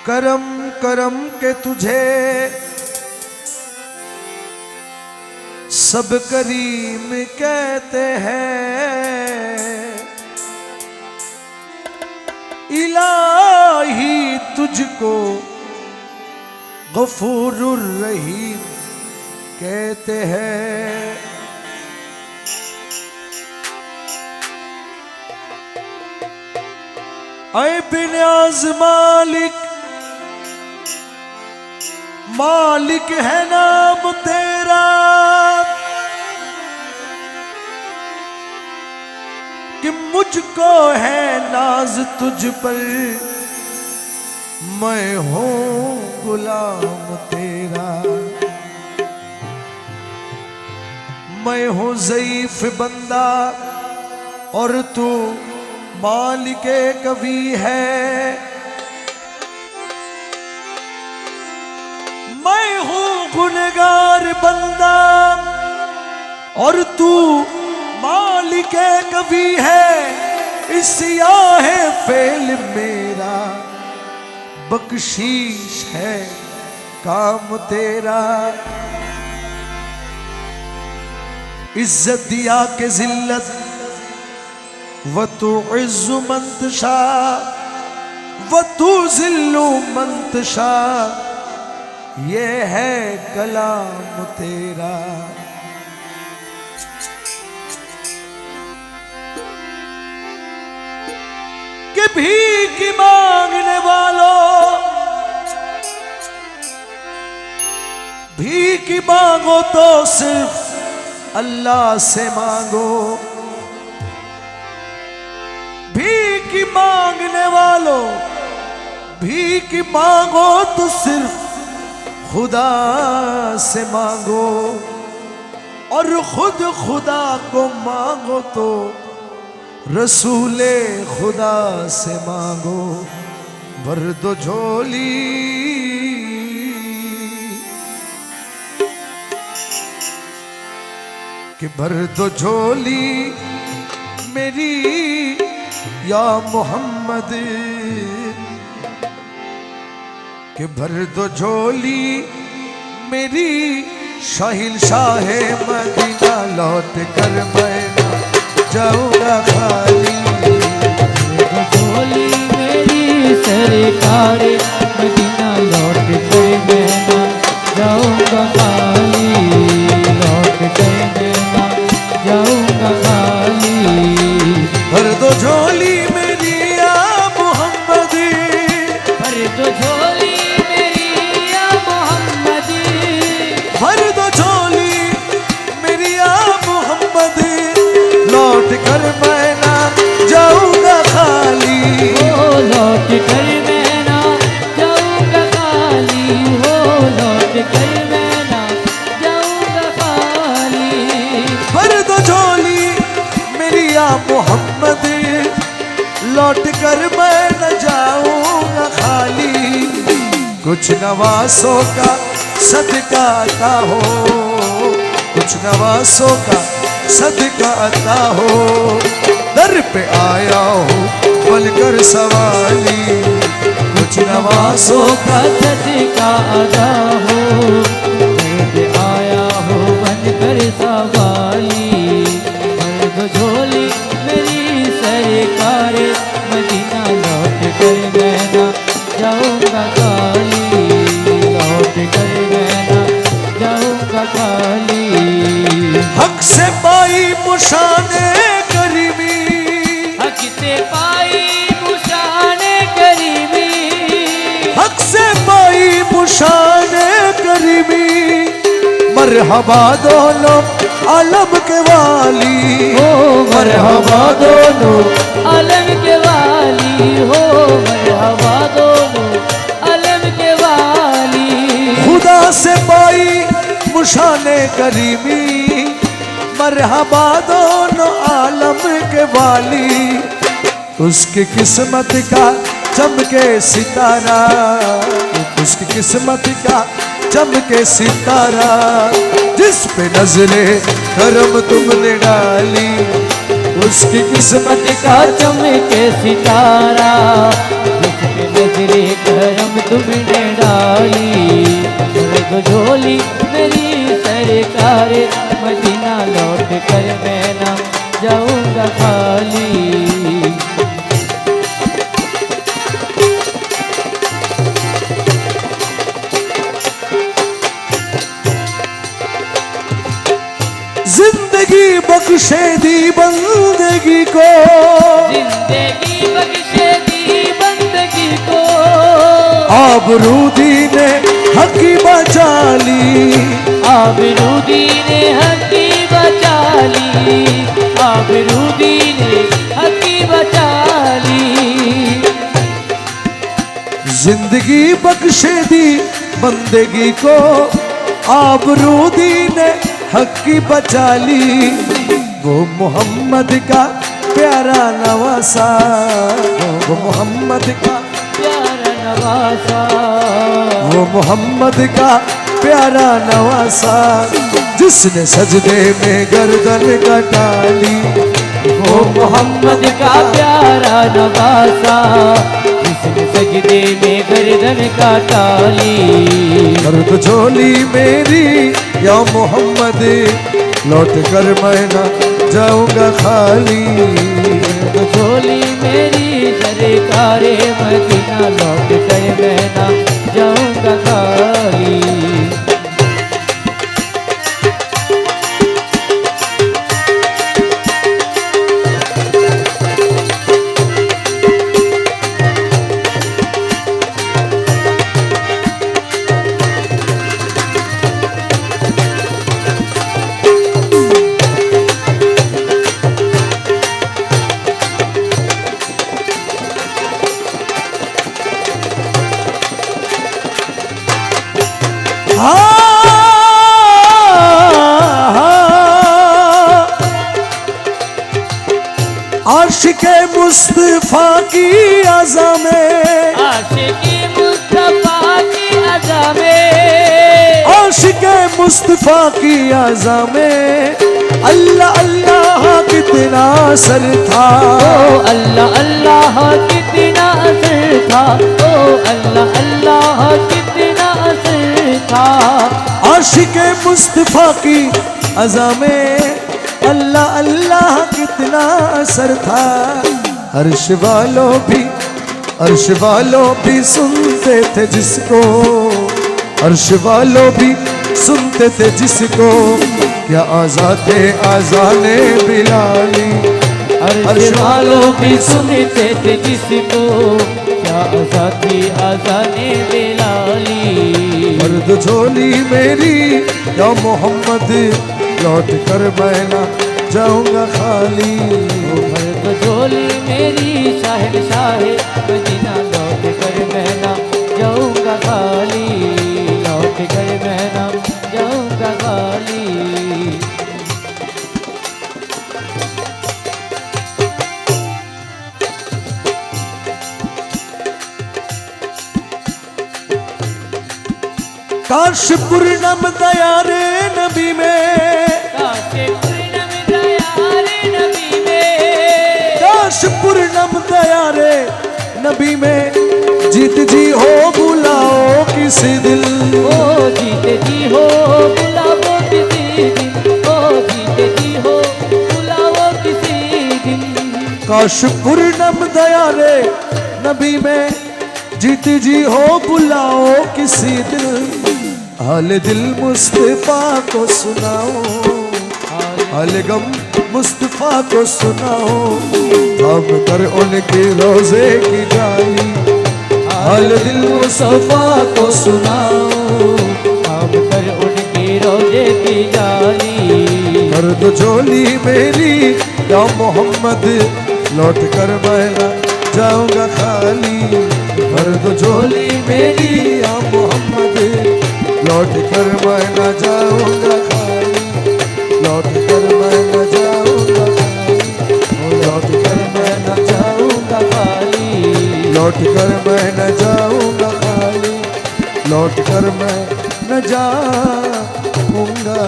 करम करम के तुझे सब करीम कहते हैं। इलाही तुझको गफूरुर रहीम कहते हैं। ऐ बिन्याज मालिक, मालिक है नाम तेरा, कि मुझको है नाज तुझ पर, मैं हूँ गुलाम तेरा। मैं हूँ ज़ईफ बंदा और तू मालिके कवी है। मैं हूँ गुनहगार बंदा और तू मालिके कवी है। इस याहे फेल मेरा बख्शीश है काम तेरा। इज्जत दिया के जिल्लत व तू इज़्ज़ु मन तशा व तू ज़िल्लु मन तशा, ये है कलाम तेरा। कि भीख मांगने वालों, भीख मांगो तो सिर्फ अल्लाह से मांगो। भीख मांगने वालों, भीख मांगो तो सिर्फ खुदा से मांगो, और खुद खुदा को मांगो तो रसूले खुदा से मांगो। भर दो झोली, कि भर दो झोली मेरी या मोहम्मद, कि भर दो झोली मेरी शाहिल शाहे मदीना, लौट कर मैं ना जाऊंगा खाली। झोली मेरी सरकार मदीना, लौट कर मैं ना जाऊंगा खाली। लौट कर मैं ना जाऊंगा खाली। भर दो झोली मेरी या मोहम्मद, भर दो झोली मेरी या मोहम्मद, भर दो झोली मेरी या मोहम्मद, लौट कर मैं ना जाऊंगा खाली। ओ लौट कर मैं ना जाऊंगा खाली। हो लौट कर मैं ना जाऊंगा खाली। भर दो झोली मेरी या मोहम्मद, लौट कर मैं न जाऊंगा खाली। कुछ नवासों का सदका अता हो, कुछ नवासों का सदका अता हो। दर पे आया हो बनकर सवाली, कुछ नवासों का सदका अदा हो। दर पे आया हो बनकर सवाली। भर दो झोली मेरी सरकार मदीना, लौट कर मैं ना जाऊंगा खाली। लौट कर मैं ना जाऊंगा खाली। हक से पाई मुशाने करीमी, हक से पाई मुशाने करीमी, हक से पाई मुशाने करीमी। मरहबा दोनों आलम के वाली, हो मरहबा दोनों आलम के वाली। हो मरहबा दोनों आलम के वाली। खुदा से पाई मुशाने करीमी, मरहबा दोनों आलम के वाली। उसकी किस्मत का चमके सितारा, उसकी किस्मत का चमके सितारा, जिस पे नजरे करम तुमने डाली। उसकी किस्मत का चमके सितारा, जिस पे नजरे मेरे करम तुमने डाली, भर दो झोली मेरी सरकार मदीना, लौट कर मैं ना जाऊंगा खाली। जिंदगी बख्शे दी बंदगी को, जिंदगी बख्शे दी बंदगी को, आबरूदी ने हकी बचा ली, आबरूदी ने हकी बचा ली, आबरूदी ने हकी बचा ली। जिंदगी बख्शे दी बंदगी को, आबरूदी ने हकी बचा ली। वो मोहम्मद का प्यारा नवासा, वो मोहम्मद का प्यारा नवासा, वो मोहम्मद का प्यारा नवासा, जिसने सजदे में गर्दन कटा ली। वो मोहम्मद का प्यारा नवासा, जिसने सजदे में गर्दन काटा ली। दर्द झोली मेरी या मोहम्मद, लौट कर मैं ना जाऊंगा खाली। तो झोली मेरी सरकारे मदीना, लौट कर मैं ना जाऊंगा खाली। आशिक़े मुस्तफा की अज़ा में, आशिक़े मुस्तफा की अज़ा में, आशिक़े मुस्तफा की अज़ा में, अल्लाह अल्लाह कितना असर था। ओ अल्लाह अल्लाह कितना असर था, ओ अल्लाह अल्लाह कितना असर था। आशिक़े मुस्तफा की अज़ा में, अल्लाह अल्लाह कितना असर था। अर्श वालों भी सुनते थे जिसको, अर्श वालों भी सुनते थे जिसको, क्या आज़ादे आज़ाने बिलाली। अर्श वालों भी सुनते थे जिसको, क्या आज़ादी आज़ाने बिलाली। मर्द झोली मेरी या मोहम्मद, लौट कर मैं ना जाऊंगा खाली। मर्द झोली मेरी शाहिद शाहे मदीना, लौट कर मैं ना जाऊंगा खाली, लौट कर मैं ना जाऊंगा खाली। काश पूर्णम दया रे नबी में, काश पूर्णम दया रे नबी में, काश पूर्णम दया रे नबी में, जीत जी हो बुलाओ किसी दिल। ओ जीत जी हो बुलाओ किसी दिन, ओ जीत जी हो बुलाओ किसी दिन। काश पूर्णम दया रे नबी में, जीत जी हो बुलाओ किसी दिल। हाल दिल मुस्तफा को सुनाओ, हाल गम मुस्तफा को सुनाओ, हम कर उनके रोजे की डाली। हाल दिल मुस्तफा को सुनाओ, हम कर उनके रोजे की जाली। कर दो झोली मेरी या मोहम्मद, लौट कर मैं ना जाऊंगा खाली। कर दो झोली मेरी या मोहम्मद, लौट कर मैं ना जाऊंगा खाली, लौट कर मैं ना जाऊंगा खाली, लौट कर मैं ना जाऊंगा खाली, लौट कर मैं न जाऊंगा खाली, लौट कर मैं न जाऊंगा।